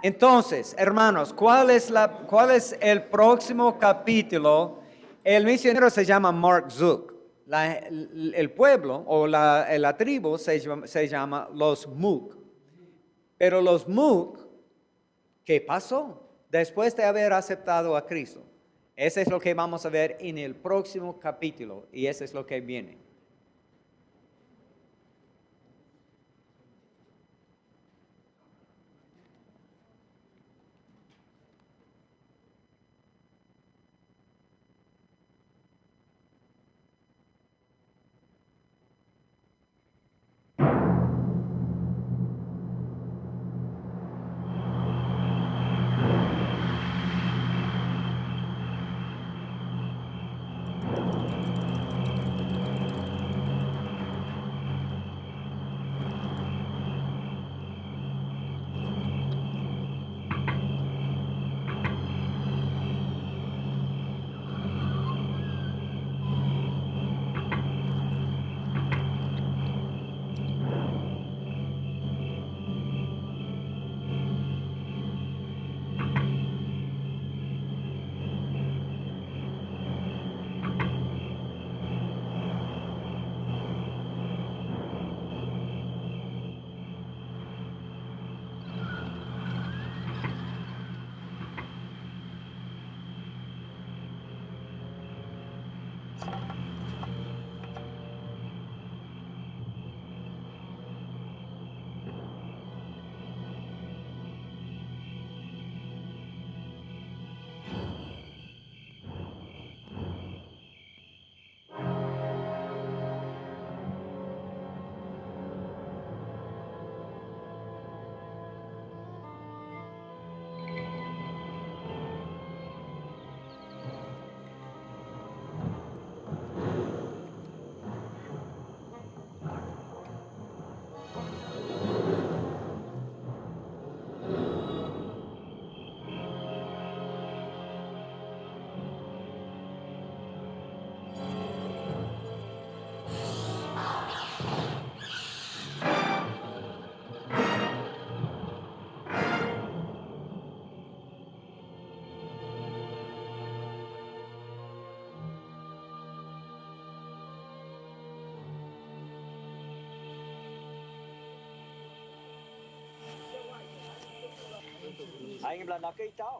Entonces, hermanos, ¿cuál es el próximo capítulo? El misionero se llama Mark Zook. El pueblo o la tribu se llama los Mook. Pero los Mook, ¿qué pasó después de haber aceptado a Cristo? Eso es lo que vamos a ver en el próximo capítulo y eso es lo que viene.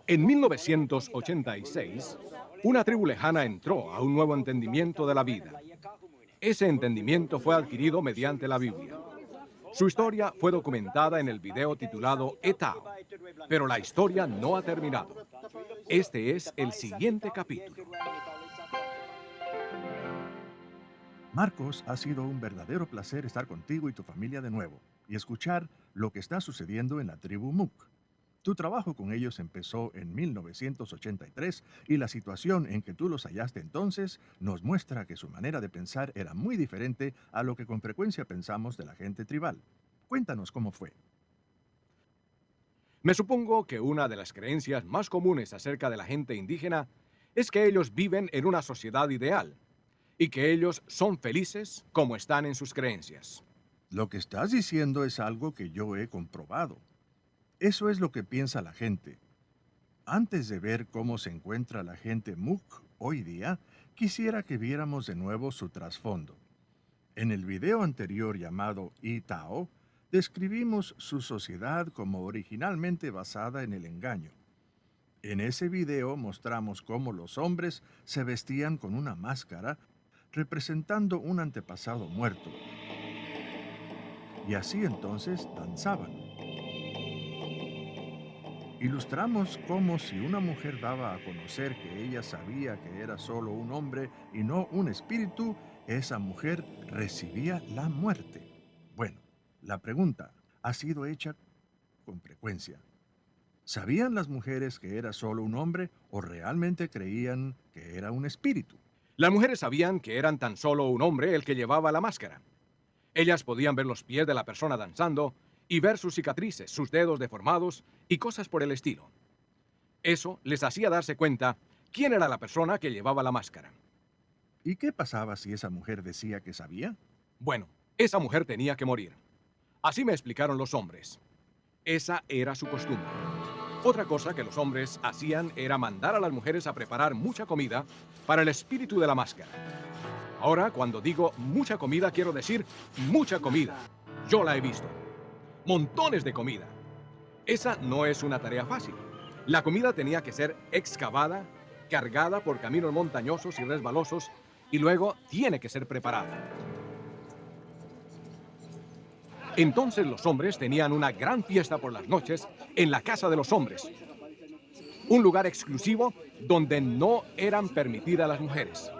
En 1986, una tribu lejana entró a un nuevo entendimiento de la vida. Ese entendimiento fue adquirido mediante la Biblia. Su historia fue documentada en el video titulado Etao, pero la historia no ha terminado. Este es el siguiente capítulo. Marcos, ha sido un verdadero placer estar contigo y tu familia de nuevo y escuchar lo que está sucediendo en la tribu Mook. Tu trabajo con ellos empezó en 1983 y la situación en que tú los hallaste entonces nos muestra que su manera de pensar era muy diferente a lo que con frecuencia pensamos de la gente tribal. Cuéntanos cómo fue. Me supongo que una de las creencias más comunes acerca de la gente indígena es que ellos viven en una sociedad ideal y que ellos son felices como están en sus creencias. Lo que estás diciendo es algo que yo he comprobado. Eso es lo que piensa la gente. Antes de ver cómo se encuentra la gente Mook hoy día, quisiera que viéramos de nuevo su trasfondo. En el video anterior llamado Itao, describimos su sociedad como originalmente basada en el engaño. En ese video mostramos cómo los hombres se vestían con una máscara representando un antepasado muerto. Y así entonces danzaban. Ilustramos cómo si una mujer daba a conocer que ella sabía que era solo un hombre y no un espíritu, esa mujer recibía la muerte. Bueno, la pregunta ha sido hecha con frecuencia. ¿Sabían las mujeres que era solo un hombre o realmente creían que era un espíritu? Las mujeres sabían que eran tan solo un hombre el que llevaba la máscara. Ellas podían ver los pies de la persona danzando y ver sus cicatrices, sus dedos deformados y cosas por el estilo. Eso les hacía darse cuenta quién era la persona que llevaba la máscara. ¿Y qué pasaba si esa mujer decía que sabía? Bueno, esa mujer tenía que morir. Así me explicaron los hombres. Esa era su costumbre. Otra cosa que los hombres hacían era mandar a las mujeres a preparar mucha comida para el espíritu de la máscara. Ahora, cuando digo mucha comida, quiero decir mucha comida. Yo la he visto. Montones de comida. Esa no es una tarea fácil. La comida tenía que ser excavada, cargada por caminos montañosos y resbalosos, y luego tiene que ser preparada. Entonces los hombres tenían una gran fiesta por las noches en la casa de los hombres. Un lugar exclusivo donde no eran permitidas las mujeres.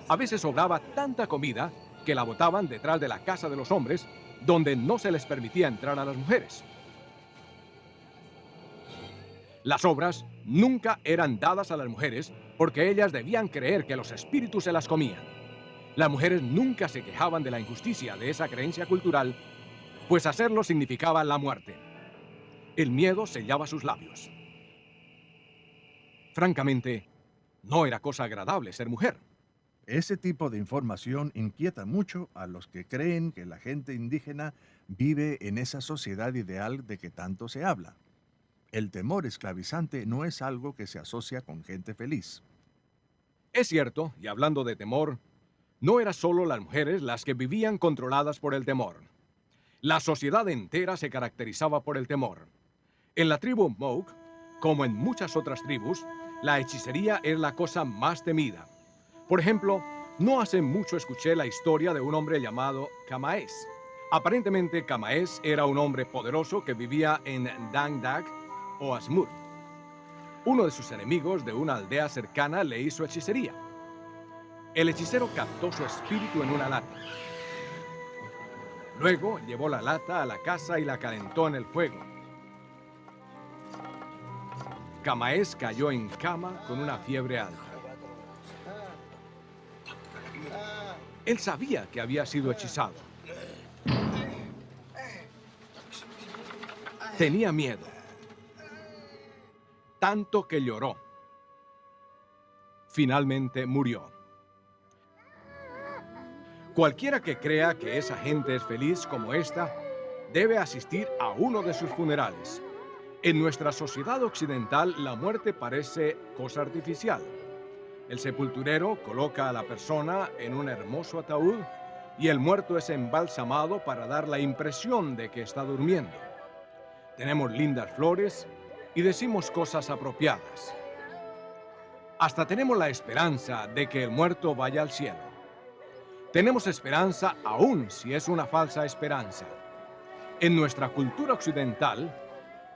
A veces sobraba tanta comida que la botaban detrás de la casa de los hombres, donde no se les permitía entrar a las mujeres. Las sobras nunca eran dadas a las mujeres porque ellas debían creer que los espíritus se las comían. Las mujeres nunca se quejaban de la injusticia de esa creencia cultural, pues hacerlo significaba la muerte. El miedo sellaba sus labios. Francamente, no era cosa agradable ser mujer. Ese tipo de información inquieta mucho a los que creen que la gente indígena vive en esa sociedad ideal de que tanto se habla. El temor esclavizante no es algo que se asocia con gente feliz. Es cierto, y hablando de temor, no eran solo las mujeres las que vivían controladas por el temor. La sociedad entera se caracterizaba por el temor. En la tribu Moke, como en muchas otras tribus, la hechicería es la cosa más temida. Por ejemplo, no hace mucho escuché la historia de un hombre llamado Camaes. Aparentemente, Camaes era un hombre poderoso que vivía en Dangdag o Asmur. Uno de sus enemigos de una aldea cercana le hizo hechicería. El hechicero captó su espíritu en una lata. Luego llevó la lata a la casa y la calentó en el fuego. Camaes cayó en cama con una fiebre alta. Él sabía que había sido hechizado. Tenía miedo. Tanto que lloró. Finalmente murió. Cualquiera que crea que esa gente es feliz como esta, debe asistir a uno de sus funerales. En nuestra sociedad occidental, la muerte parece cosa artificial. El sepulturero coloca a la persona en un hermoso ataúd y el muerto es embalsamado para dar la impresión de que está durmiendo. Tenemos lindas flores y decimos cosas apropiadas. Hasta tenemos la esperanza de que el muerto vaya al cielo. Tenemos esperanza aún si es una falsa esperanza. En nuestra cultura occidental,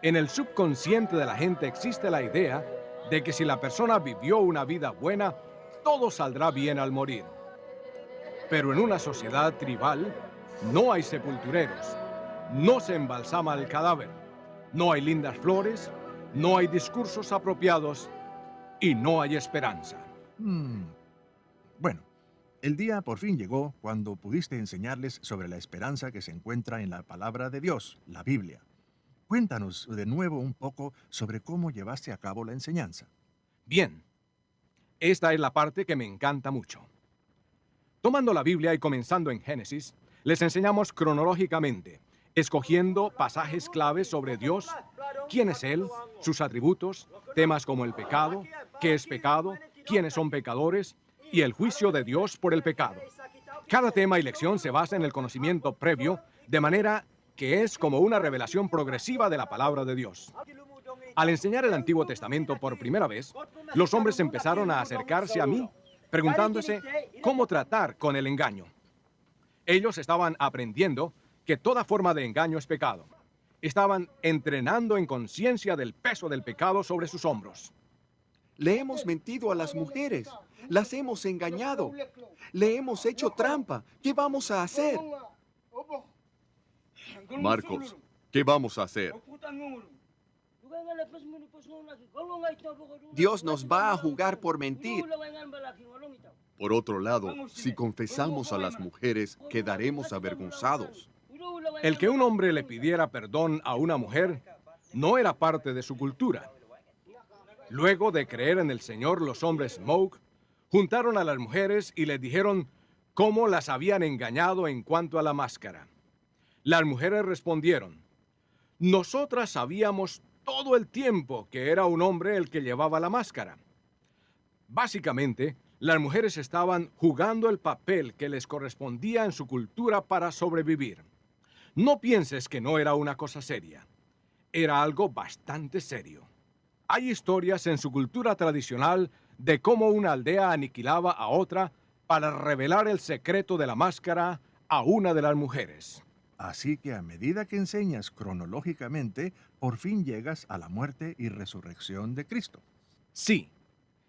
en el subconsciente de la gente existe la idea de que si la persona vivió una vida buena, todo saldrá bien al morir. Pero en una sociedad tribal, no hay sepultureros, no se embalsama el cadáver, no hay lindas flores, no hay discursos apropiados y no hay esperanza. Bueno, el día por fin llegó cuando pudiste enseñarles sobre la esperanza que se encuentra en la palabra de Dios, la Biblia. Cuéntanos de nuevo un poco sobre cómo llevaste a cabo la enseñanza. Bien, esta es la parte que me encanta mucho. Tomando la Biblia y comenzando en Génesis, les enseñamos cronológicamente, escogiendo pasajes claves sobre Dios, quién es Él, sus atributos, temas como el pecado, qué es pecado, quiénes son pecadores y el juicio de Dios por el pecado. Cada tema y lección se basa en el conocimiento previo, de manera que es como una revelación progresiva de la palabra de Dios. Al enseñar el Antiguo Testamento por primera vez, los hombres empezaron a acercarse a mí, preguntándose cómo tratar con el engaño. Ellos estaban aprendiendo que toda forma de engaño es pecado. Estaban entrenando en conciencia del peso del pecado sobre sus hombros. Le hemos mentido a las mujeres, las hemos engañado, le hemos hecho trampa. ¿Qué vamos a hacer? Marcos, ¿qué vamos a hacer? Dios nos va a juzgar por mentir. Por otro lado, si confesamos a las mujeres, quedaremos avergonzados. El que un hombre le pidiera perdón a una mujer no era parte de su cultura. Luego de creer en el Señor, los hombres Moke juntaron a las mujeres y les dijeron cómo las habían engañado en cuanto a la máscara. Las mujeres respondieron: Nosotras sabíamos todo el tiempo que era un hombre el que llevaba la máscara. Básicamente, las mujeres estaban jugando el papel que les correspondía en su cultura para sobrevivir. No pienses que no era una cosa seria. Era algo bastante serio. Hay historias en su cultura tradicional de cómo una aldea aniquilaba a otra para revelar el secreto de la máscara a una de las mujeres. Así que a medida que enseñas cronológicamente, por fin llegas a la muerte y resurrección de Cristo. Sí,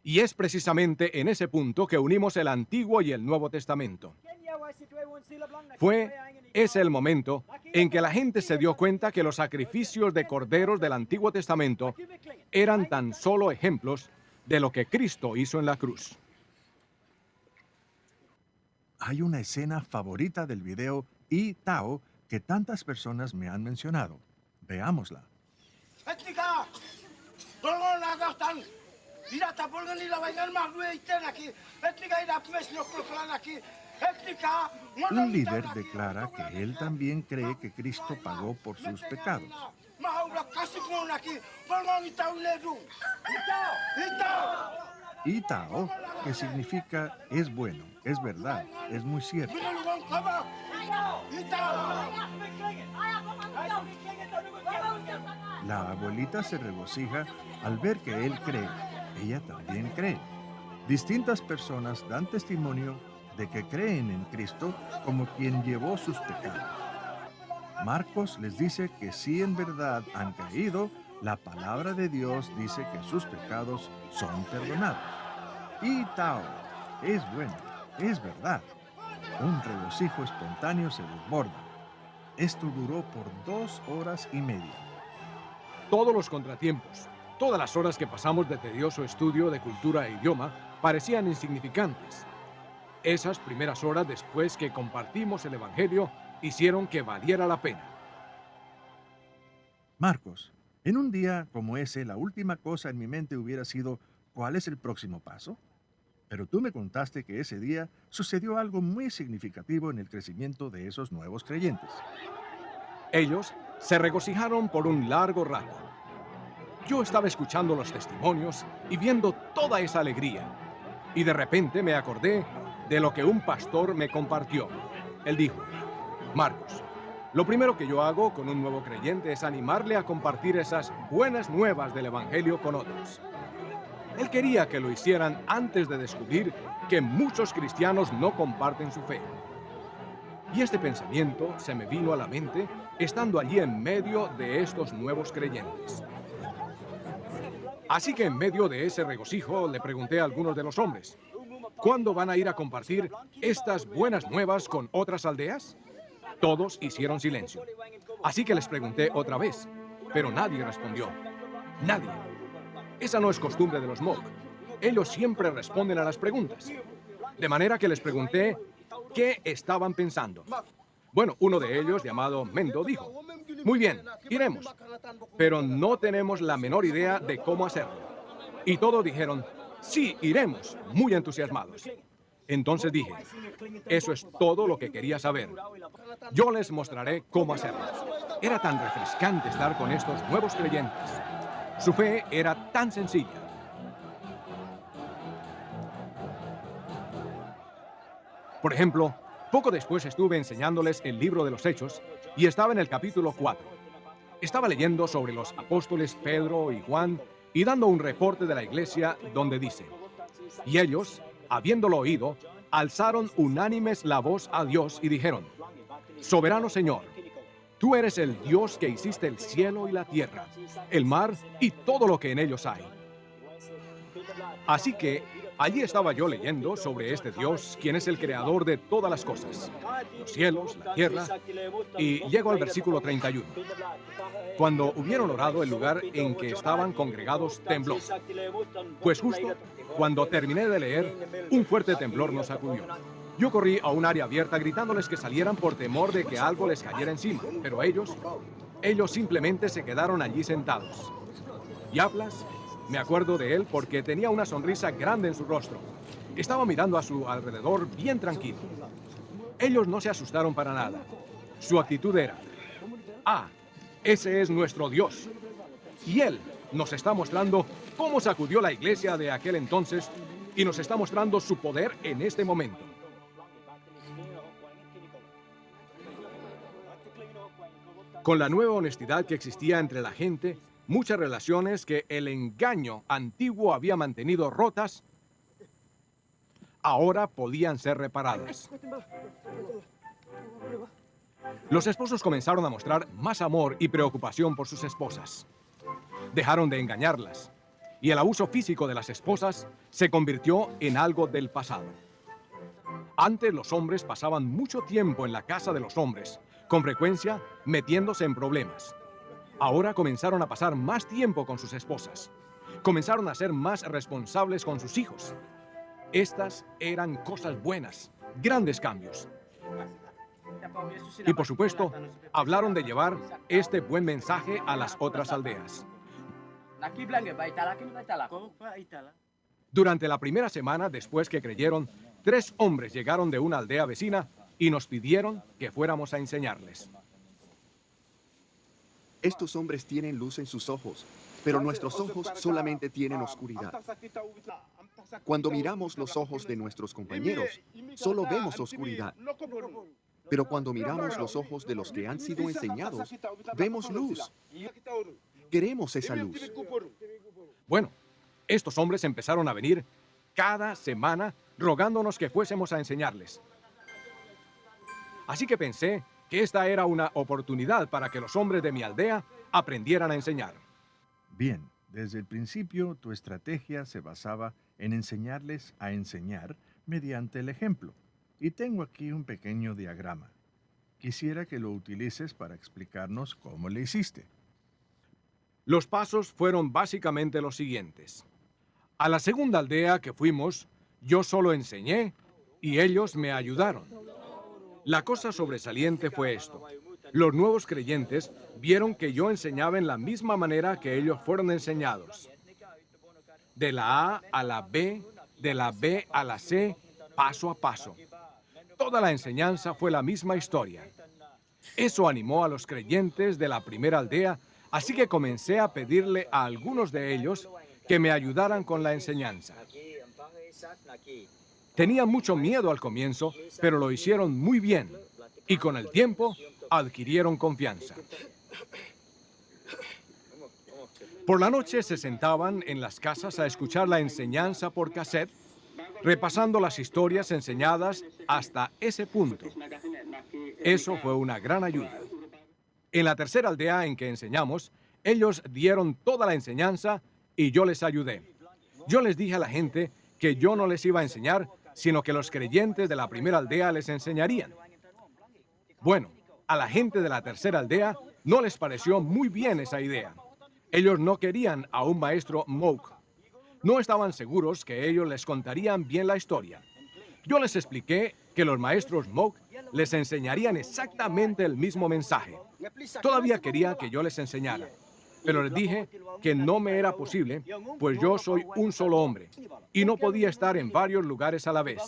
y es precisamente en ese punto que unimos el Antiguo y el Nuevo Testamento. Fue ese el momento en que la gente se dio cuenta que los sacrificios de corderos del Antiguo Testamento eran tan solo ejemplos de lo que Cristo hizo en la cruz. Hay una escena favorita del video Y Tao que tantas personas me han mencionado. Veámosla. Un líder declara que él también cree que Cristo pagó por sus pecados. Y Tao, que significa es bueno, es verdad, es muy cierto. La abuelita se regocija al ver que él cree. Ella también cree. Distintas personas dan testimonio de que creen en Cristo como quien llevó sus pecados. Marcos les dice que si en verdad han creído, la palabra de Dios dice que sus pecados son perdonados. Y Tao, es bueno, es verdad. Un regocijo espontáneo se desborda. Esto duró por 2 horas y media. Todos los contratiempos, todas las horas que pasamos de tedioso estudio de cultura e idioma parecían insignificantes. Esas primeras horas después que compartimos el Evangelio hicieron que valiera la pena. Marcos, en un día como ese, la última cosa en mi mente hubiera sido, ¿cuál es el próximo paso? Pero tú me contaste que ese día sucedió algo muy significativo en el crecimiento de esos nuevos creyentes. Ellos se regocijaron por un largo rato. Yo estaba escuchando los testimonios y viendo toda esa alegría. Y de repente me acordé de lo que un pastor me compartió. Él dijo, Marcos, lo primero que yo hago con un nuevo creyente es animarle a compartir esas buenas nuevas del Evangelio con otros. Él quería que lo hicieran antes de descubrir que muchos cristianos no comparten su fe. Y este pensamiento se me vino a la mente estando allí en medio de estos nuevos creyentes. Así que en medio de ese regocijo le pregunté a algunos de los hombres, ¿cuándo van a ir a compartir estas buenas nuevas con otras aldeas? Todos hicieron silencio. Así que les pregunté otra vez, pero nadie respondió. Nadie. Esa no es costumbre de los Hmong. Ellos siempre responden a las preguntas. De manera que les pregunté qué estaban pensando. Bueno, uno de ellos, llamado Mendo, dijo, muy bien, iremos, pero no tenemos la menor idea de cómo hacerlo. Y todos dijeron, sí, iremos, muy entusiasmados. Entonces dije, eso es todo lo que quería saber. Yo les mostraré cómo hacerlo. Era tan refrescante estar con estos nuevos creyentes. Su fe era tan sencilla. Por ejemplo, poco después estuve enseñándoles el libro de los Hechos y estaba en el capítulo 4. Estaba leyendo sobre los apóstoles Pedro y Juan y dando un reporte de la iglesia donde dice, y ellos, habiéndolo oído, alzaron unánimes la voz a Dios y dijeron, Soberano Señor, tú eres el Dios que hiciste el cielo y la tierra, el mar y todo lo que en ellos hay. Así que allí estaba yo leyendo sobre este Dios, quien es el creador de todas las cosas, los cielos, la tierra, y llego al versículo 31. Cuando hubieron orado, el lugar en que estaban congregados tembló. Pues justo cuando terminé de leer, un fuerte temblor nos sacudió. Yo corrí a un área abierta gritándoles que salieran por temor de que algo les cayera encima, pero ellos simplemente se quedaron allí sentados. Yaplas, me acuerdo de él porque tenía una sonrisa grande en su rostro. Estaba mirando a su alrededor bien tranquilo. Ellos no se asustaron para nada. Su actitud era, Ese es nuestro Dios. Y Él nos está mostrando cómo sacudió la iglesia de aquel entonces y nos está mostrando su poder en este momento. Con la nueva honestidad que existía entre la gente, muchas relaciones que el engaño antiguo había mantenido rotas, ahora podían ser reparadas. Los esposos comenzaron a mostrar más amor y preocupación por sus esposas. Dejaron de engañarlas, y el abuso físico de las esposas se convirtió en algo del pasado. Antes los hombres pasaban mucho tiempo en la casa de los hombres, con frecuencia metiéndose en problemas. Ahora comenzaron a pasar más tiempo con sus esposas. Comenzaron a ser más responsables con sus hijos. Estas eran cosas buenas, grandes cambios. Y por supuesto, hablaron de llevar este buen mensaje a las otras aldeas. Durante la primera semana después que creyeron, 3 hombres llegaron de una aldea vecina y nos pidieron que fuéramos a enseñarles. Estos hombres tienen luz en sus ojos, pero nuestros ojos solamente tienen oscuridad. Cuando miramos los ojos de nuestros compañeros, solo vemos oscuridad. Pero cuando miramos los ojos de los que han sido enseñados, vemos luz. Queremos esa luz. Bueno, estos hombres empezaron a venir cada semana rogándonos que fuésemos a enseñarles. Así que pensé que esta era una oportunidad para que los hombres de mi aldea aprendieran a enseñar. Bien, desde el principio tu estrategia se basaba en enseñarles a enseñar mediante el ejemplo. Y tengo aquí un pequeño diagrama. Quisiera que lo utilices para explicarnos cómo le hiciste. Los pasos fueron básicamente los siguientes. A la segunda aldea que fuimos, yo solo enseñé y ellos me ayudaron. La cosa sobresaliente fue esto. Los nuevos creyentes vieron que yo enseñaba en la misma manera que ellos fueron enseñados. De la A a la B, de la B a la C, paso a paso. Toda la enseñanza fue la misma historia. Eso animó a los creyentes de la primera aldea, así que comencé a pedirle a algunos de ellos que me ayudaran con la enseñanza. Tenían mucho miedo al comienzo, pero lo hicieron muy bien y con el tiempo adquirieron confianza. Por la noche se sentaban en las casas a escuchar la enseñanza por cassette, repasando las historias enseñadas hasta ese punto. Eso fue una gran ayuda. En la tercera aldea en que enseñamos, ellos dieron toda la enseñanza y yo les ayudé. Yo les dije a la gente que yo no les iba a enseñar, sino que los creyentes de la primera aldea les enseñarían. Bueno, a la gente de la tercera aldea no les pareció muy bien esa idea. Ellos no querían a un maestro Moke. No estaban seguros que ellos les contarían bien la historia. Yo les expliqué que los maestros Moke les enseñarían exactamente el mismo mensaje. Todavía quería que yo les enseñara, pero les dije que no me era posible, pues yo soy un solo hombre y no podía estar en varios lugares a la vez.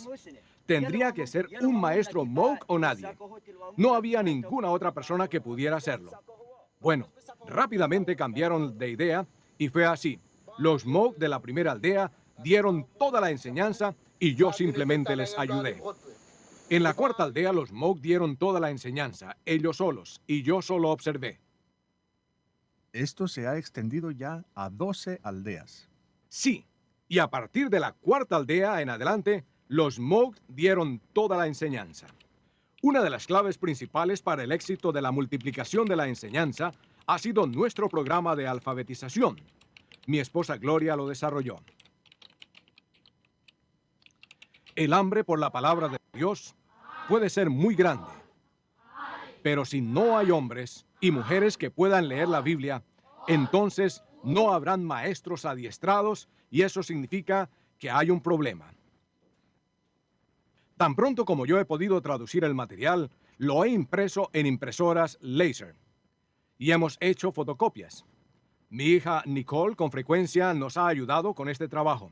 Tendría que ser un maestro Moke o nadie. No había ninguna otra persona que pudiera hacerlo. Bueno, rápidamente cambiaron de idea y fue así. Los Moke de la primera aldea dieron toda la enseñanza y yo simplemente les ayudé. En la cuarta aldea los Moke dieron toda la enseñanza, ellos solos, y yo solo observé. Esto se ha extendido ya a 12 aldeas. Sí, y a partir de la cuarta aldea en adelante, los Moke dieron toda la enseñanza. Una de las claves principales para el éxito de la multiplicación de la enseñanza ha sido nuestro programa de alfabetización. Mi esposa Gloria lo desarrolló. El hambre por la palabra de Dios puede ser muy grande, pero si no hay hombres y mujeres que puedan leer la Biblia, entonces no habrán maestros adiestrados y eso significa que hay un problema. Tan pronto como yo he podido traducir el material, lo he impreso en impresoras láser y hemos hecho fotocopias. Mi hija Nicole con frecuencia nos ha ayudado con este trabajo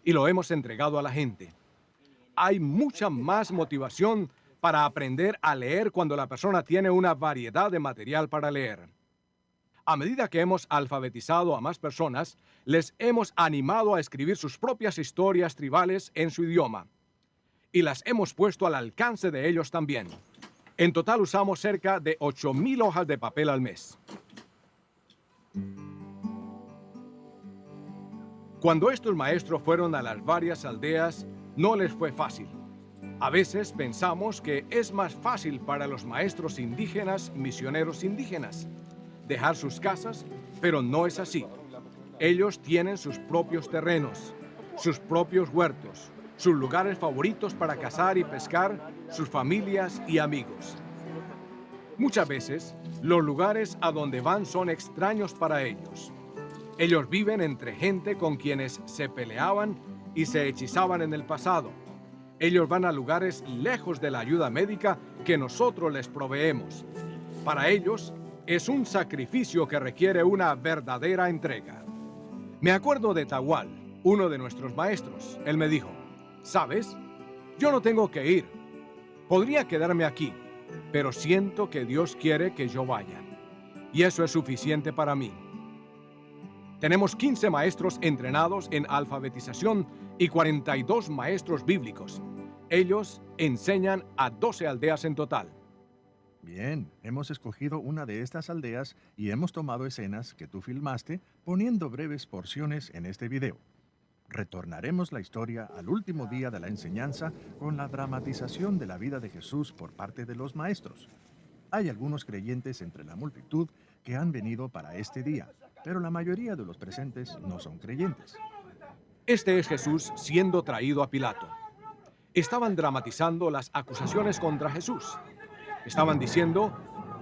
y lo hemos entregado a la gente. Hay mucha más motivación para aprender a leer cuando la persona tiene una variedad de material para leer. A medida que hemos alfabetizado a más personas, les hemos animado a escribir sus propias historias tribales en su idioma. Y las hemos puesto al alcance de ellos también. En total usamos cerca de 8,000 hojas de papel al mes. Cuando estos maestros fueron a las varias aldeas, no les fue fácil. A veces pensamos que es más fácil para los maestros indígenas, misioneros indígenas, dejar sus casas, pero no es así. Ellos tienen sus propios terrenos, sus propios huertos, sus lugares favoritos para cazar y pescar, sus familias y amigos. Muchas veces, los lugares a donde van son extraños para ellos. Ellos viven entre gente con quienes se peleaban y se hechizaban en el pasado. Ellos van a lugares lejos de la ayuda médica que nosotros les proveemos. Para ellos, es un sacrificio que requiere una verdadera entrega. Me acuerdo de Tawal, uno de nuestros maestros. Él me dijo, ¿sabes? Yo no tengo que ir. Podría quedarme aquí, pero siento que Dios quiere que yo vaya. Y eso es suficiente para mí. Tenemos 15 maestros entrenados en alfabetización y 42 maestros bíblicos. Ellos enseñan a 12 aldeas en total. Bien, hemos escogido una de estas aldeas y hemos tomado escenas que tú filmaste poniendo breves porciones en este video. Retornaremos la historia al último día de la enseñanza con la dramatización de la vida de Jesús por parte de los maestros. Hay algunos creyentes entre la multitud que han venido para este día, pero la mayoría de los presentes no son creyentes. Este es Jesús siendo traído a Pilato. Estaban dramatizando las acusaciones contra Jesús. Estaban diciendo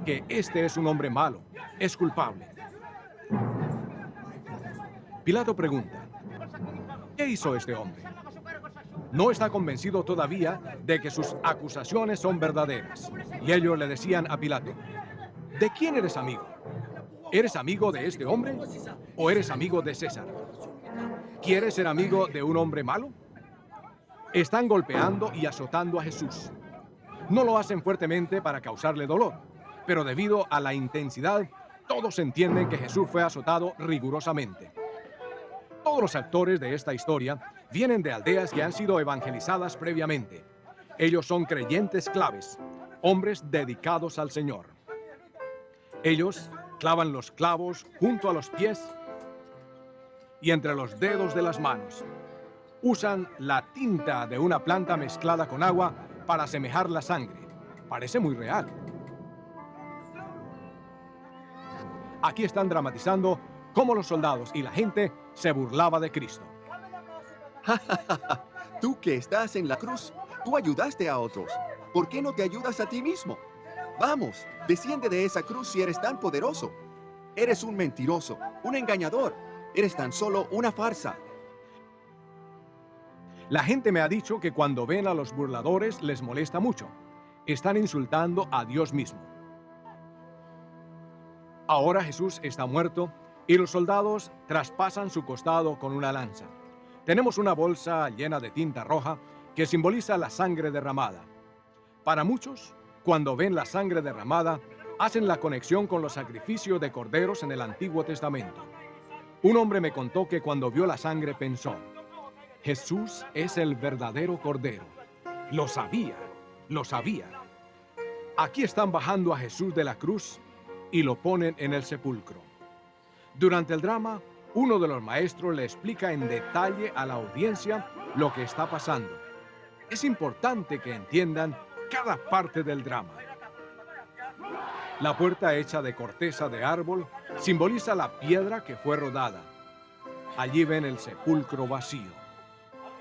que este es un hombre malo, es culpable. Pilato pregunta, ¿qué hizo este hombre? No está convencido todavía de que sus acusaciones son verdaderas. Y ellos le decían a Pilato, ¿de quién eres amigo? ¿Eres amigo de este hombre o eres amigo de César? ¿Quieres ser amigo de un hombre malo? Están golpeando y azotando a Jesús. No lo hacen fuertemente para causarle dolor, pero debido a la intensidad, todos entienden que Jesús fue azotado rigurosamente. Todos los actores de esta historia vienen de aldeas que han sido evangelizadas previamente. Ellos son creyentes claves, hombres dedicados al Señor. Ellos clavan los clavos junto a los pies y entre los dedos de las manos. Usan la tinta de una planta mezclada con agua para asemejar la sangre. Parece muy real. Aquí están dramatizando cómo los soldados y la gente se burlaba de Cristo. Tú que estás en la cruz, tú ayudaste a otros. ¿Por qué no te ayudas a ti mismo? Vamos, desciende de esa cruz si eres tan poderoso. Eres un mentiroso, un engañador. Eres tan solo una farsa. La gente me ha dicho que cuando ven a los burladores les molesta mucho. Están insultando a Dios mismo. Ahora Jesús está muerto y los soldados traspasan su costado con una lanza. Tenemos una bolsa llena de tinta roja que simboliza la sangre derramada. Para muchos, cuando ven la sangre derramada, hacen la conexión con los sacrificios de corderos en el Antiguo Testamento. Un hombre me contó que cuando vio la sangre pensó, Jesús es el verdadero cordero. Lo sabía, lo sabía. Aquí están bajando a Jesús de la cruz y lo ponen en el sepulcro. Durante el drama, uno de los maestros le explica en detalle a la audiencia lo que está pasando. Es importante que entiendan cada parte del drama. La puerta hecha de corteza de árbol simboliza la piedra que fue rodada. Allí ven el sepulcro vacío.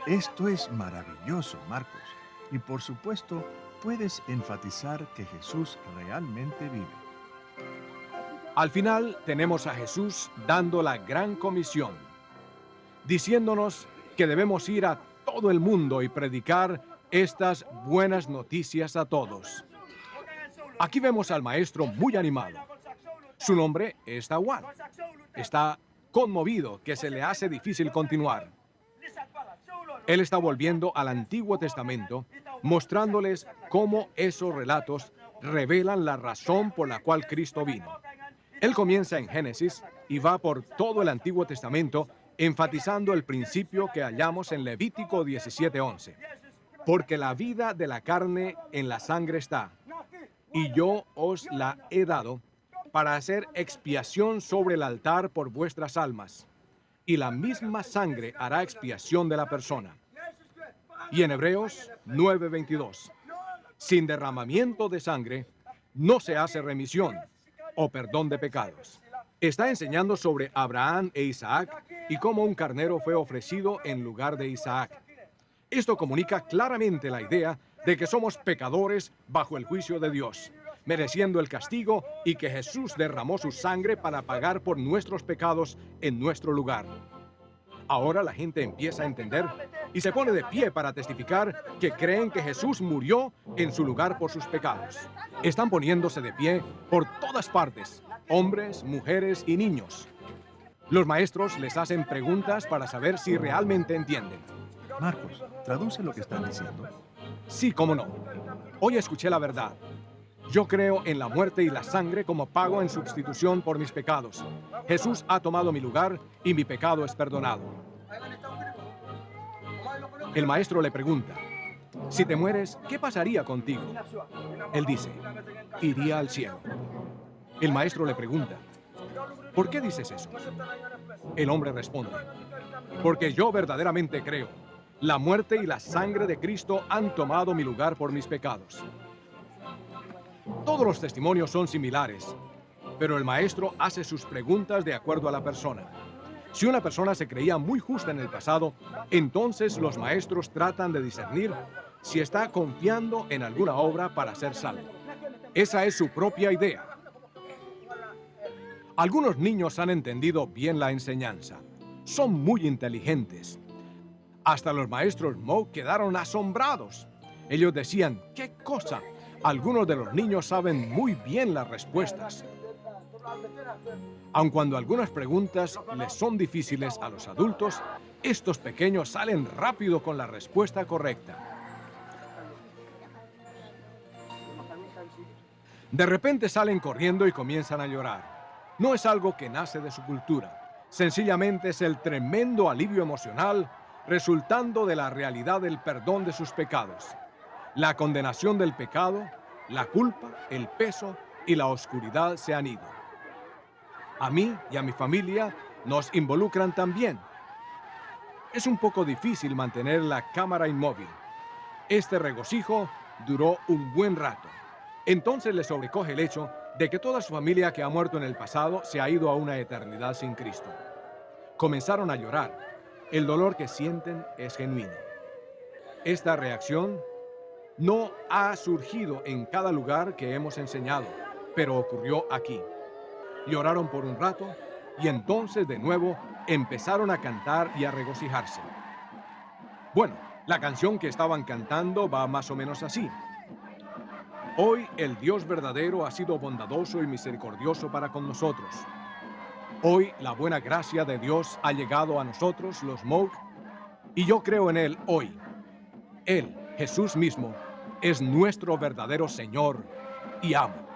Esto es maravilloso, Marcos. Y por supuesto, puedes enfatizar que Jesús realmente vive. Al final tenemos a Jesús dando la gran comisión, diciéndonos que debemos ir a todo el mundo y predicar estas buenas noticias a todos. Aquí vemos al maestro muy animado. Su nombre es Tawal. Está conmovido que se le hace difícil continuar. Él está volviendo al Antiguo Testamento, mostrándoles cómo esos relatos revelan la razón por la cual Cristo vino. Él comienza en Génesis y va por todo el Antiguo Testamento, enfatizando el principio que hallamos en Levítico 17:11. Porque la vida de la carne en la sangre está, y yo os la he dado para hacer expiación sobre el altar por vuestras almas, y la misma sangre hará expiación de la persona. Y en Hebreos 9:22, sin derramamiento de sangre no se hace remisión o perdón de pecados. Está enseñando sobre Abraham e Isaac y cómo un carnero fue ofrecido en lugar de Isaac. Esto comunica claramente la idea de que somos pecadores bajo el juicio de Dios, mereciendo el castigo, y que Jesús derramó su sangre para pagar por nuestros pecados en nuestro lugar. Ahora la gente empieza a entender y se pone de pie para testificar que creen que Jesús murió en su lugar por sus pecados. Están poniéndose de pie por todas partes, hombres, mujeres y niños. Los maestros les hacen preguntas para saber si realmente entienden. Marcos, traduce lo que están diciendo. Sí, cómo no. Hoy escuché la verdad. Yo creo en la muerte y la sangre como pago en sustitución por mis pecados. Jesús ha tomado mi lugar y mi pecado es perdonado. El maestro le pregunta, si te mueres, ¿qué pasaría contigo? Él dice, iría al cielo. El maestro le pregunta, ¿por qué dices eso? El hombre responde, porque yo verdaderamente creo. La muerte y la sangre de Cristo han tomado mi lugar por mis pecados. Todos los testimonios son similares, pero el maestro hace sus preguntas de acuerdo a la persona. Si una persona se creía muy justa en el pasado, entonces los maestros tratan de discernir si está confiando en alguna obra para ser salvo. Esa es su propia idea. Algunos niños han entendido bien la enseñanza. Son muy inteligentes. Hasta los maestros Moe quedaron asombrados. Ellos decían, ¿qué cosa? Algunos de los niños saben muy bien las respuestas. Aun cuando algunas preguntas les son difíciles a los adultos, estos pequeños salen rápido con la respuesta correcta. De repente salen corriendo y comienzan a llorar. No es algo que nace de su cultura. Sencillamente es el tremendo alivio emocional resultando de la realidad del perdón de sus pecados. La condenación del pecado, la culpa, el peso y la oscuridad se han ido. A mí y a mi familia nos involucran también. Es un poco difícil mantener la cámara inmóvil. Este regocijo duró un buen rato. Entonces le sobrecoge el hecho de que toda su familia que ha muerto en el pasado se ha ido a una eternidad sin Cristo. Comenzaron a llorar. El dolor que sienten es genuino. Esta reacción no ha surgido en cada lugar que hemos enseñado, pero ocurrió aquí. Lloraron por un rato y entonces de nuevo empezaron a cantar y a regocijarse. Bueno, la canción que estaban cantando va más o menos así. Hoy el Dios verdadero ha sido bondadoso y misericordioso para con nosotros. Hoy la buena gracia de Dios ha llegado a nosotros, los Moog, y yo creo en Él hoy. Él, Jesús mismo, es nuestro verdadero Señor y amo.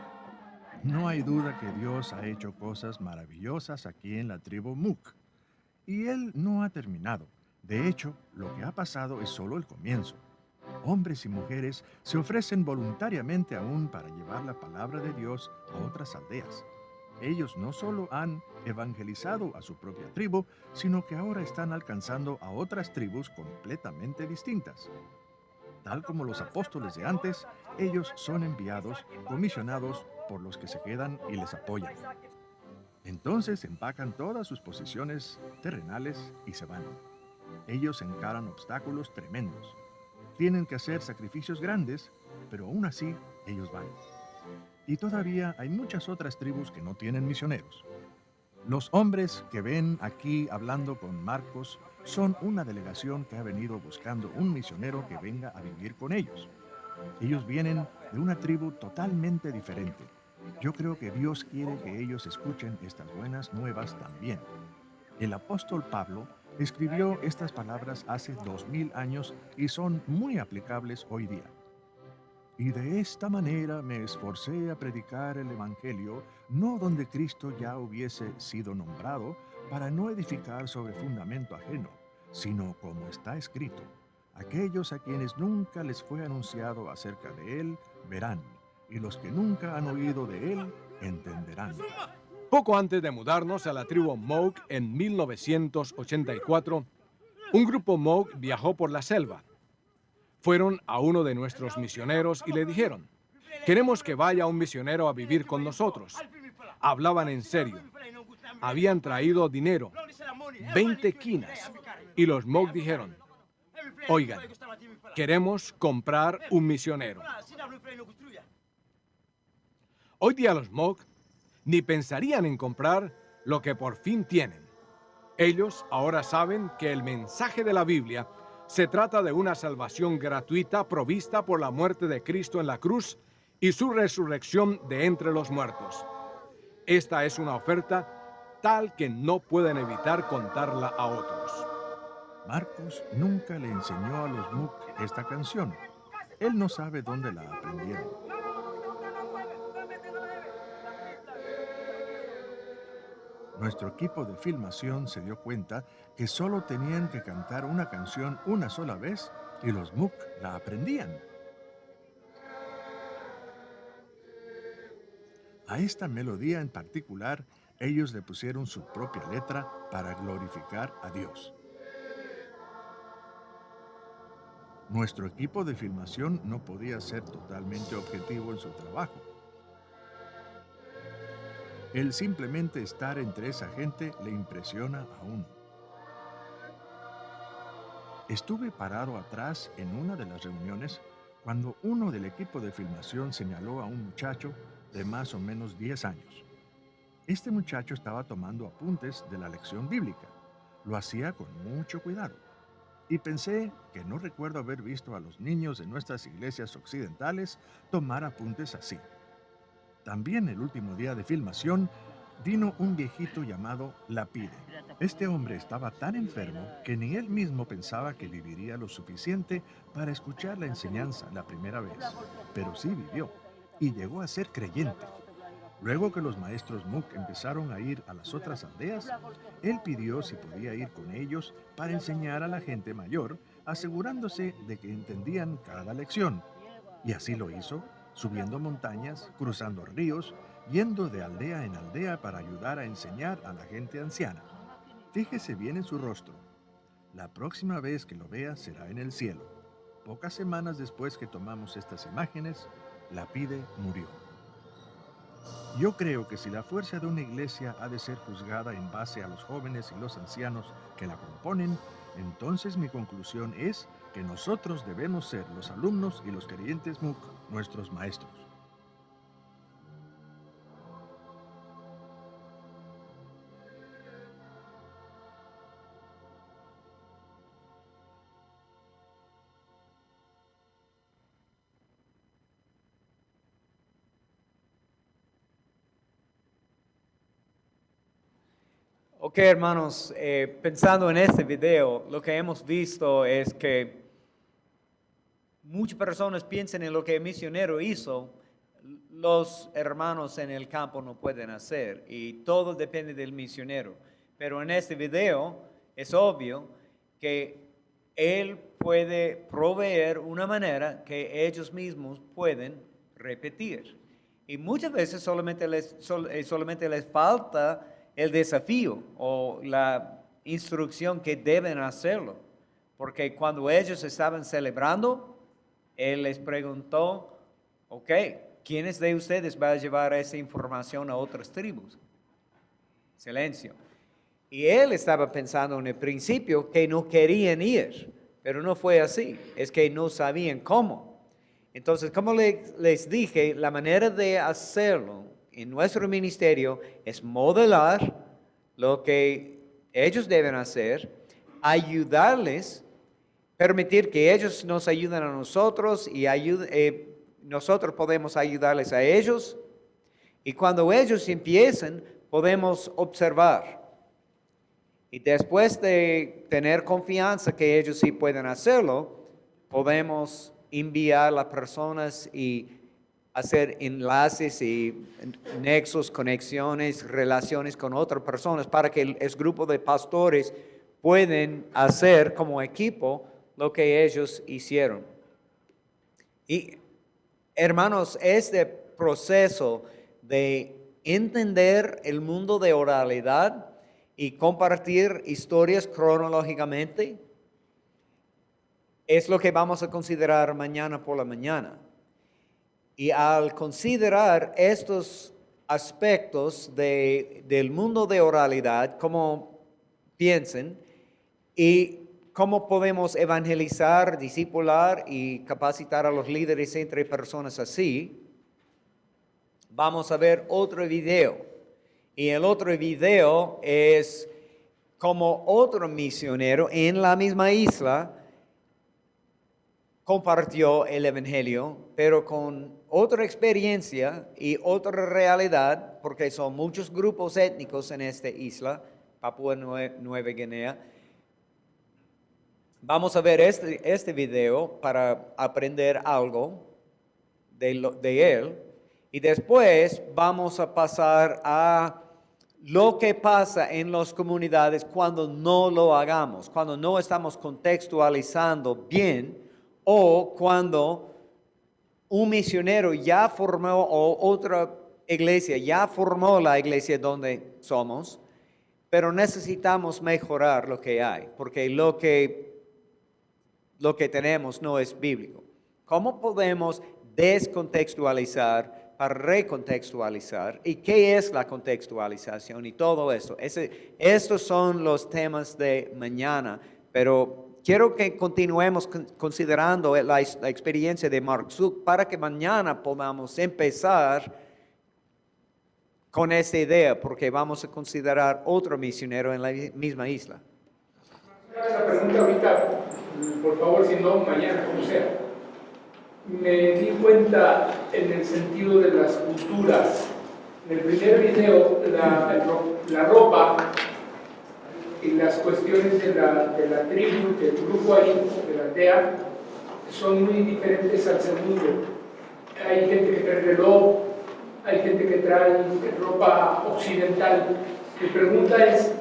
No hay duda que Dios ha hecho cosas maravillosas aquí en la tribu Mook. Y Él no ha terminado. De hecho, lo que ha pasado es solo el comienzo. Hombres y mujeres se ofrecen voluntariamente aún para llevar la palabra de Dios a otras aldeas. Ellos no solo han evangelizado a su propia tribu, sino que ahora están alcanzando a otras tribus completamente distintas. Tal como los apóstoles de antes, ellos son enviados, comisionados por los que se quedan y les apoyan. Entonces empacan todas sus posiciones terrenales y se van. Ellos encaran obstáculos tremendos. Tienen que hacer sacrificios grandes, pero aún así ellos van. Y todavía hay muchas otras tribus que no tienen misioneros. Los hombres que ven aquí hablando con Marcos son una delegación que ha venido buscando un misionero que venga a vivir con ellos. Ellos vienen de una tribu totalmente diferente. Yo creo que Dios quiere que ellos escuchen estas buenas nuevas también. El apóstol Pablo escribió estas palabras hace 2000 años y son muy aplicables hoy día. Y de esta manera me esforcé a predicar el Evangelio, no donde Cristo ya hubiese sido nombrado, para no edificar sobre fundamento ajeno, sino como está escrito: aquellos a quienes nunca les fue anunciado acerca de Él, verán, y los que nunca han oído de Él, entenderán. Poco antes de mudarnos a la tribu Moog en 1984, un grupo Moog viajó por la selva. Fueron a uno de nuestros misioneros y le dijeron: queremos que vaya un misionero a vivir con nosotros. Hablaban en serio. Habían traído dinero, 20 quinas, y los Moog dijeron: oigan, queremos comprar un misionero. Hoy día los Moog ni pensarían en comprar lo que por fin tienen. Ellos ahora saben que el mensaje de la Biblia se trata de una salvación gratuita provista por la muerte de Cristo en la cruz y su resurrección de entre los muertos. Esta es una oferta tal que no pueden evitar contarla a otros. Marcos nunca le enseñó a los Moog esta canción. Él no sabe dónde la aprendieron. Nuestro equipo de filmación se dio cuenta que solo tenían que cantar una canción una sola vez y los Moog la aprendían. A esta melodía en particular, ellos le pusieron su propia letra para glorificar a Dios. Nuestro equipo de filmación no podía ser totalmente objetivo en su trabajo. El simplemente estar entre esa gente le impresiona a uno. Estuve parado atrás en una de las reuniones cuando uno del equipo de filmación señaló a un muchacho de más o menos 10 años. Este muchacho estaba tomando apuntes de la lección bíblica. Lo hacía con mucho cuidado. Y pensé que no recuerdo haber visto a los niños de nuestras iglesias occidentales tomar apuntes así. También el último día de filmación vino un viejito llamado Lapide. Este hombre estaba tan enfermo que ni él mismo pensaba que viviría lo suficiente para escuchar la enseñanza la primera vez, pero sí vivió y llegó a ser creyente. Luego que los maestros Moog empezaron a ir a las otras aldeas, él pidió si podía ir con ellos para enseñar a la gente mayor, asegurándose de que entendían cada lección. Y así lo hizo, subiendo montañas, cruzando ríos, yendo de aldea en aldea para ayudar a enseñar a la gente anciana. Fíjese bien en su rostro. La próxima vez que lo vea será en el cielo. Pocas semanas después que tomamos estas imágenes, Lapide murió. Yo creo que si la fuerza de una iglesia ha de ser juzgada en base a los jóvenes y los ancianos que la componen, entonces mi conclusión es que nosotros debemos ser los alumnos y los creyentes Moog, nuestros maestros. Ok, hermanos, pensando en este video, lo que hemos visto es que muchas personas piensan en lo que el misionero hizo, los hermanos en el campo no pueden hacer, y todo depende del misionero. Pero en este video es obvio que él puede proveer una manera que ellos mismos pueden repetir. Y muchas veces solamente les falta el desafío o la instrucción que deben hacerlo. Porque cuando ellos estaban celebrando, él les preguntó, ok, ¿quiénes de ustedes van a llevar esa información a otras tribus? Silencio. Y él estaba pensando en el principio que no querían ir, pero no fue así, es que no sabían cómo. Entonces, como les dije, la manera de hacerlo en nuestro ministerio es modelar lo que ellos deben hacer, ayudarles, permitir que ellos nos ayuden a nosotros y nosotros podemos ayudarles a ellos. Y cuando ellos empiecen, podemos observar. Y después de tener confianza que ellos sí pueden hacerlo, podemos enviar a las personas y hacer enlaces y nexos, conexiones, relaciones con otras personas para que el grupo de pastores pueden hacer como equipo lo que ellos hicieron. Y hermanos, este proceso de entender el mundo de oralidad y compartir historias cronológicamente es lo que vamos a considerar mañana por la mañana. Y al considerar estos aspectos del mundo de oralidad, cómo piensen y cómo podemos evangelizar, discipular y capacitar a los líderes entre personas así, vamos a ver otro video. Y el otro video es como otro misionero en la misma isla compartió el evangelio, pero con otra experiencia y otra realidad, porque son muchos grupos étnicos en esta isla, Papúa Nueva Guinea. Vamos a ver este video para aprender algo de él, y después vamos a pasar a lo que pasa en las comunidades cuando no lo hagamos, cuando no estamos contextualizando bien, o cuando un misionero ya formó o otra iglesia ya formó la iglesia donde somos, pero necesitamos mejorar lo que hay, porque lo que tenemos no es bíblico. ¿Cómo podemos descontextualizar para recontextualizar? ¿Y qué es la contextualización? Y todo eso. Estos son los temas de mañana, pero quiero que continuemos considerando la experiencia de Mark Zuck para que mañana podamos empezar con esta idea, porque vamos a considerar otro misionero en la misma isla. La pregunta ahorita, por favor, si no, mañana, como sea. Me di cuenta en el sentido de las culturas. En el primer video, la ropa y las cuestiones de la tribu, del grupo ahí, de la aldea, son muy diferentes al segundo. Hay gente que trae reloj, hay gente que trae ropa occidental. Mi pregunta es,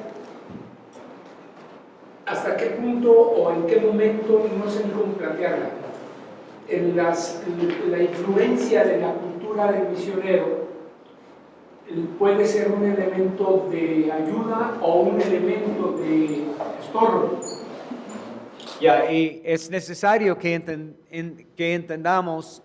¿hasta qué punto o en qué momento, no sé ni cómo plantearla, la influencia de la cultura del misionero puede ser un elemento de ayuda o un elemento de estorbo? Y es necesario que entendamos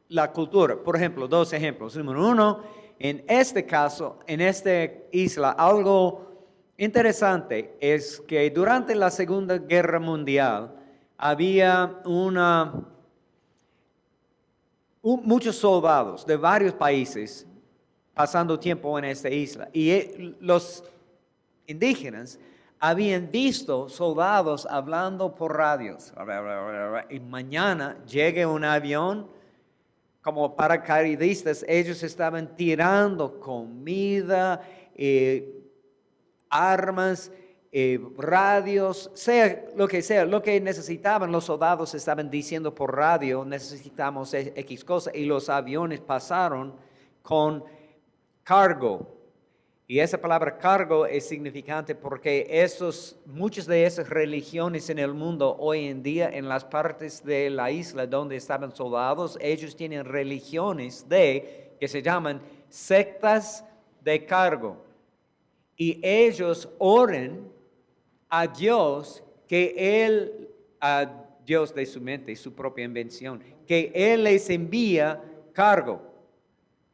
la cultura. Por ejemplo, dos ejemplos. Número uno, en este caso, en esta isla, algo interesante es que durante la Segunda Guerra Mundial había muchos soldados de varios países pasando tiempo en esta isla. Y los indígenas habían visto soldados hablando por radios. Y mañana llegue un avión, como paracaidistas, ellos estaban tirando comida, armas, radios, sea, lo que necesitaban. Los soldados estaban diciendo por radio, necesitamos X cosa, y los aviones pasaron con cargo. Y esa palabra cargo es significante porque muchas de esas religiones en el mundo hoy en día, en las partes de la isla donde estaban soldados, ellos tienen religiones que se llaman sectas de cargo. Y ellos oran a Dios, a Dios de su mente, su propia invención, que Él les envía cargo.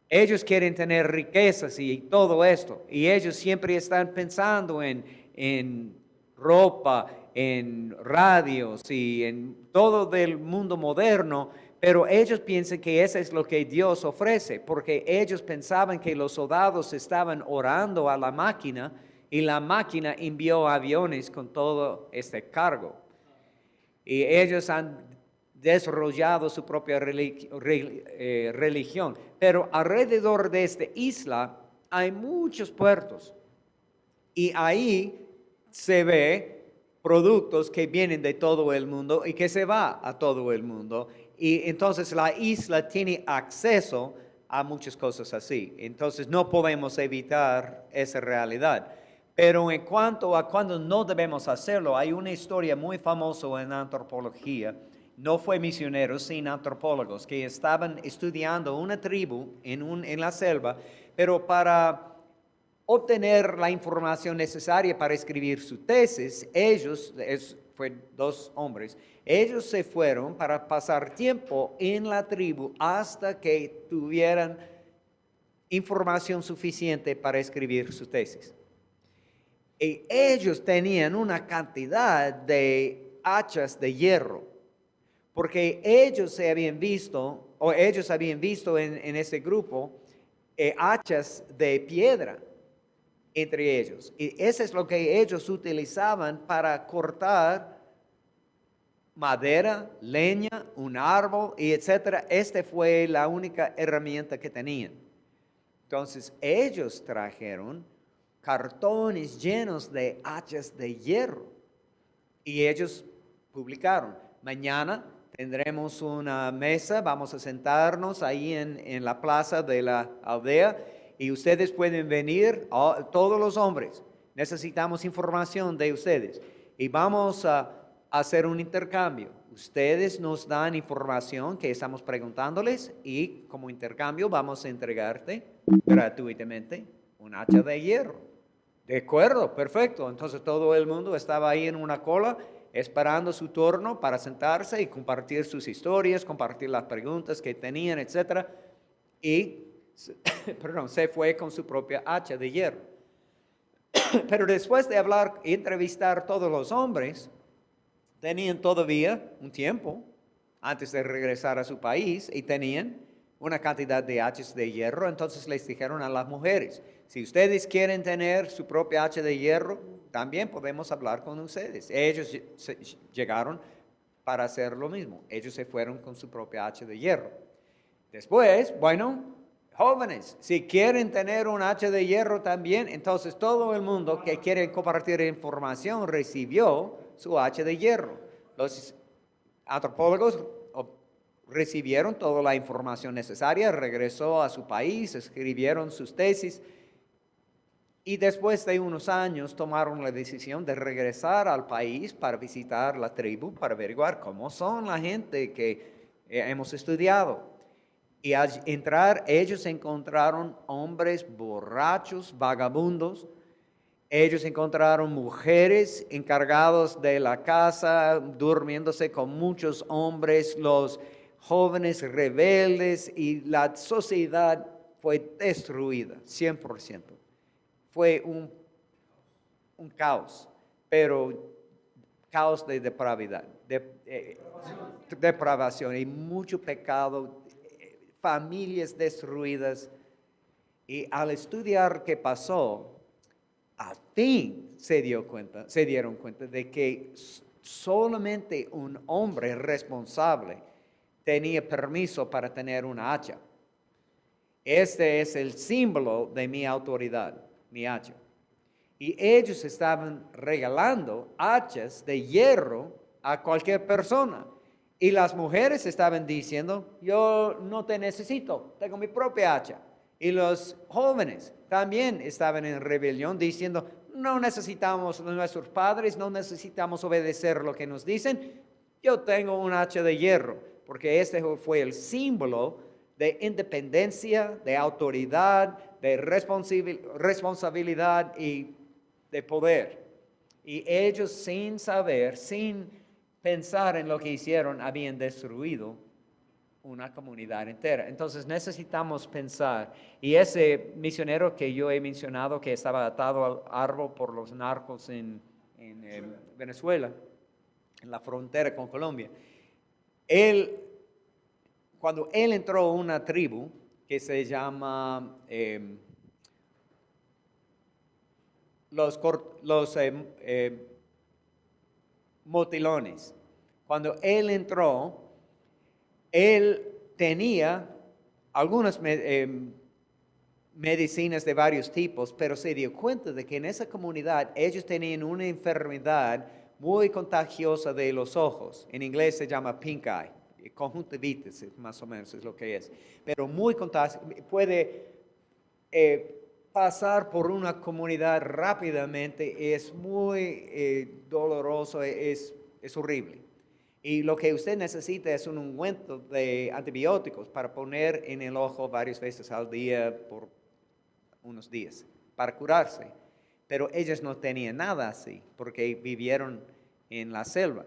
Ellos quieren tener riquezas y todo esto. Y ellos siempre están pensando en ropa, en radios y en todo del mundo moderno. Pero ellos piensan que eso es lo que Dios ofrece, porque ellos pensaban que los soldados estaban orando a la máquina y la máquina envió aviones con todo este cargo. Y ellos han desarrollado su propia religión. Pero alrededor de esta isla hay muchos puertos. Y ahí se ve productos que vienen de todo el mundo y que se va a todo el mundo. Y entonces la isla tiene acceso a muchas cosas así. Entonces no podemos evitar esa realidad. Pero en cuanto a cuando no debemos hacerlo, hay una historia muy famosa en antropología. No fue misioneros, sino antropólogos que estaban estudiando una tribu en la selva, pero para obtener la información necesaria para escribir su tesis, fue 2 hombres, ellos se fueron para pasar tiempo en la tribu hasta que tuvieran información suficiente para escribir su tesis. Y ellos tenían una cantidad de hachas de hierro, porque ellos habían visto en ese grupo hachas de piedra entre ellos. Y eso es lo que ellos utilizaban para cortar madera, leña, un árbol, y etcétera. Esta fue la única herramienta que tenían. Entonces, ellos trajeron cartones llenos de hachas de hierro. Y ellos publicaron: mañana tendremos una mesa, vamos a sentarnos ahí en la plaza de la aldea, y ustedes pueden venir, todos los hombres, necesitamos información de ustedes, y vamos a hacer un intercambio. Ustedes nos dan información que estamos preguntándoles, y como intercambio vamos a entregarte gratuitamente un hacha de hierro. De acuerdo, perfecto. Entonces todo el mundo estaba ahí en una cola, esperando su turno para sentarse y compartir sus historias, compartir las preguntas que tenían, etc. Y se fue con su propia hacha de hierro. Pero después de hablar y entrevistar todos los hombres, tenían todavía un tiempo antes de regresar a su país y tenían una cantidad de hachas de hierro. Entonces les dijeron a las mujeres: si ustedes quieren tener su propia hacha de hierro, también podemos hablar con ustedes. Ellos llegaron para hacer lo mismo. Ellos se fueron con su propia hacha de hierro. Después, bueno, jóvenes, si quieren tener un hacha de hierro también, entonces todo el mundo que quiere compartir información recibió su hacha de hierro. Los antropólogos recibieron toda la información necesaria, regresó a su país, escribieron sus tesis, y después de unos años tomaron la decisión de regresar al país para visitar la tribu, para averiguar cómo son la gente que hemos estudiado. Y al entrar, ellos encontraron hombres borrachos, vagabundos. Ellos encontraron mujeres encargadas de la casa, durmiéndose con muchos hombres, los jóvenes rebeldes, y la sociedad fue destruida, 100%. Fue un caos, pero caos de depravidad, depravación y mucho pecado, familias destruidas. Y al estudiar qué pasó, al fin se dieron cuenta de que solamente un hombre responsable tenía permiso para tener una hacha. Este es el símbolo de mi autoridad, mi hacha. Y ellos estaban regalando hachas de hierro a cualquier persona. Y las mujeres estaban diciendo: yo no te necesito, tengo mi propia hacha. Y los jóvenes también estaban en rebelión diciendo: no necesitamos a nuestros padres, no necesitamos obedecer lo que nos dicen. Yo tengo un hacha de hierro, porque este fue el símbolo de independencia, de autoridad, de responsabilidad y de poder. Y ellos, sin saber, sin pensar en lo que hicieron, habían destruido una comunidad entera. Entonces necesitamos pensar. Y ese misionero que yo he mencionado, que estaba atado al árbol por los narcos en Venezuela, en la frontera con Colombia, cuando él entró a una tribu que se llama los motilones. Cuando él entró, él tenía algunas medicinas de varios tipos, pero se dio cuenta de que en esa comunidad ellos tenían una enfermedad muy contagiosa de los ojos. En inglés se llama pink eye, conjuntivitis, más o menos es lo que es. Pero muy contagiosa, puede pasar por una comunidad rápidamente, es muy doloroso, es horrible. Y lo que usted necesita es un ungüento de antibióticos para poner en el ojo varias veces al día por unos días, para curarse. Pero ellos no tenían nada así, porque vivieron en la selva.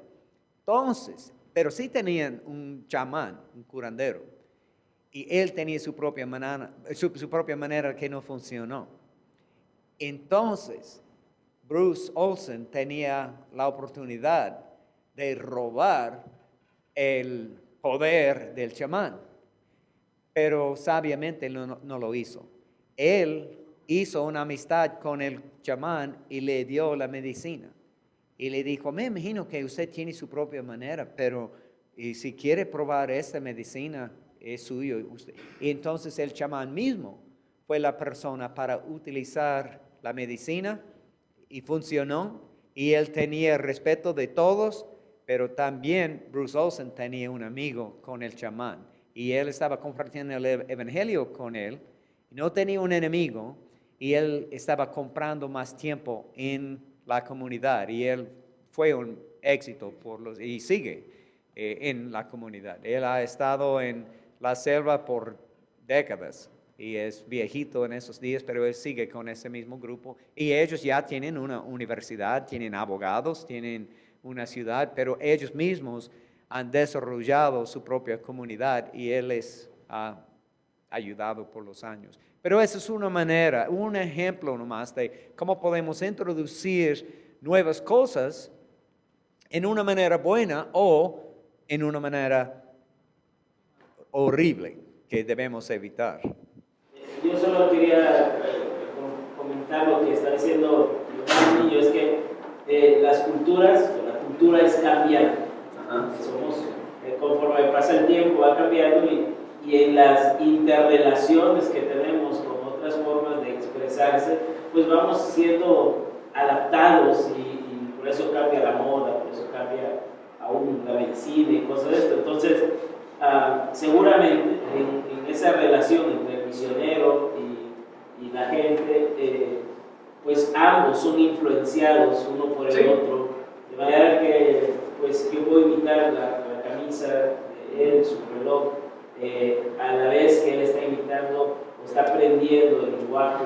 Entonces, pero sí tenían un chamán, un curandero, y él tenía su propia manera que no funcionó. Entonces, Bruce Olson tenía la oportunidad de robar el poder del chamán, pero sabiamente no lo hizo. Él hizo una amistad con el chamán y le dio la medicina. Y le dijo, me imagino que usted tiene su propia manera, pero si quiere probar esta medicina, es suyo. Y entonces el chamán mismo fue la persona para utilizar la medicina y funcionó. Y él tenía el respeto de todos, pero también Bruce Olson tenía un amigo con el chamán. Y él estaba compartiendo el evangelio con él. No tenía un enemigo y él estaba comprando más tiempo en la comunidad. Y él fue un éxito y sigue en la comunidad. Él ha estado en la selva por décadas y es viejito en esos días, pero él sigue con ese mismo grupo. Y ellos ya tienen una universidad, tienen abogados, tienen una ciudad, pero ellos mismos han desarrollado su propia comunidad y él les ha ayudado por los años. Pero esa es una manera, un ejemplo nomás de cómo podemos introducir nuevas cosas en una manera buena o en una manera horrible que debemos evitar. Yo solo quería comentar lo que está diciendo el niño, es que la cultura es cambiante. Conforme pasa el tiempo va cambiando y en las interrelaciones que tenemos con otras formas de expresarse, pues vamos siendo adaptados y por eso cambia la moda, por eso cambia aún la medicina y cosas de esto. Entonces, seguramente en esa relación entre el misionero y la gente, pues ambos son influenciados uno por el otro, de manera que pues yo puedo imitar la camisa de él, su reloj, a la vez que él está imitando o está aprendiendo el lenguaje.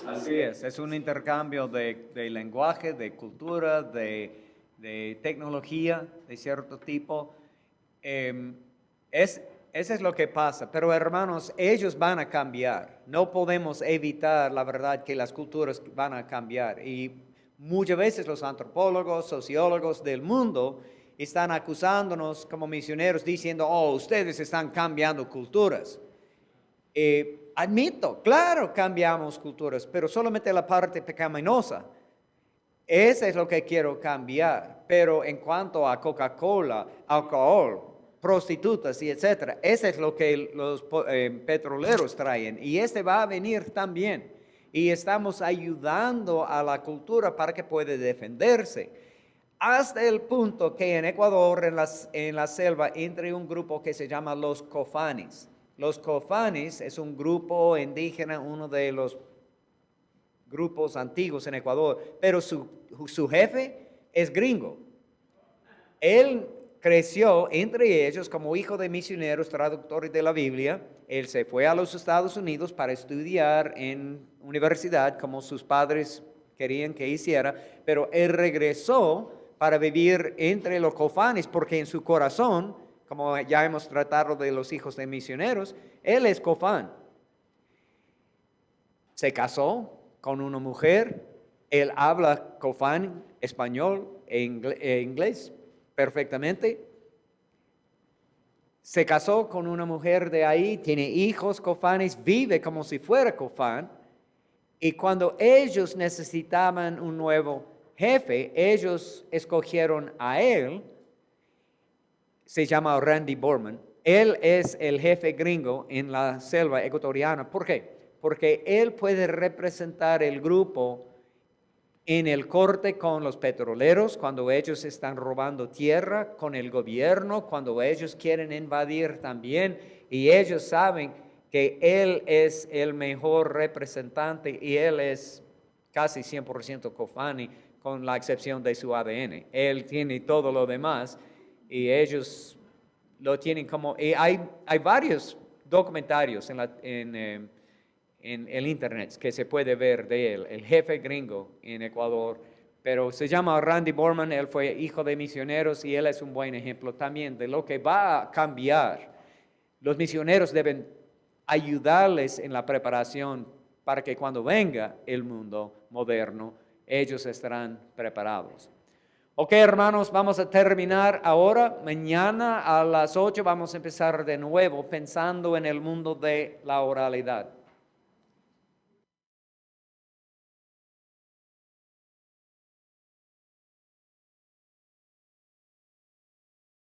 Así es un intercambio de lenguaje, de cultura, de tecnología de cierto tipo. Eso es lo que pasa, pero hermanos, ellos van a cambiar. No podemos evitar la verdad que las culturas van a cambiar. Y muchas veces los antropólogos, sociólogos del mundo están acusándonos como misioneros diciendo, oh, ustedes están cambiando culturas. Admito, claro, cambiamos culturas, pero solamente la parte pecaminosa. Eso es lo que quiero cambiar. Pero en cuanto a Coca-Cola, alcohol, prostitutas y etcétera, eso es lo que los petroleros traen y va a venir también. Y estamos ayudando a la cultura para que pueda defenderse. Hasta el punto que en Ecuador, en la selva, entra un grupo que se llama los Cofanis. Los Cofanis es un grupo indígena, uno de los grupos antiguos en Ecuador, pero su jefe es gringo. Él creció entre ellos como hijo de misioneros, traductores de la Biblia. Él se fue a los Estados Unidos para estudiar en universidad como sus padres querían que hiciera, pero él regresó para vivir entre los Cofanis porque en su corazón, como ya hemos tratado de los hijos de misioneros, él es Cofán. Se casó con una mujer, él habla Cofán, español e inglés perfectamente. Se casó con una mujer de ahí, tiene hijos cofanes, vive como si fuera cofán. Y cuando ellos necesitaban un nuevo jefe, ellos escogieron a él. Se llama Randy Borman. Él es el jefe gringo en la selva ecuatoriana. ¿Por qué? Porque él puede representar el grupo en el corte con los petroleros, cuando ellos están robando tierra, con el gobierno, cuando ellos quieren invadir también, y ellos saben que él es el mejor representante y él es casi 100% Kofani, con la excepción de su ADN. Él tiene todo lo demás y ellos lo tienen como... Y hay varios documentarios en el internet que se puede ver de él, el jefe gringo en Ecuador, pero se llama Randy Borman, él fue hijo de misioneros y él es un buen ejemplo también de lo que va a cambiar. Los misioneros deben ayudarles en la preparación para que cuando venga el mundo moderno, ellos estarán preparados. Ok, hermanos, vamos a terminar ahora. Mañana a las 8 vamos a empezar de nuevo pensando en el mundo de la oralidad.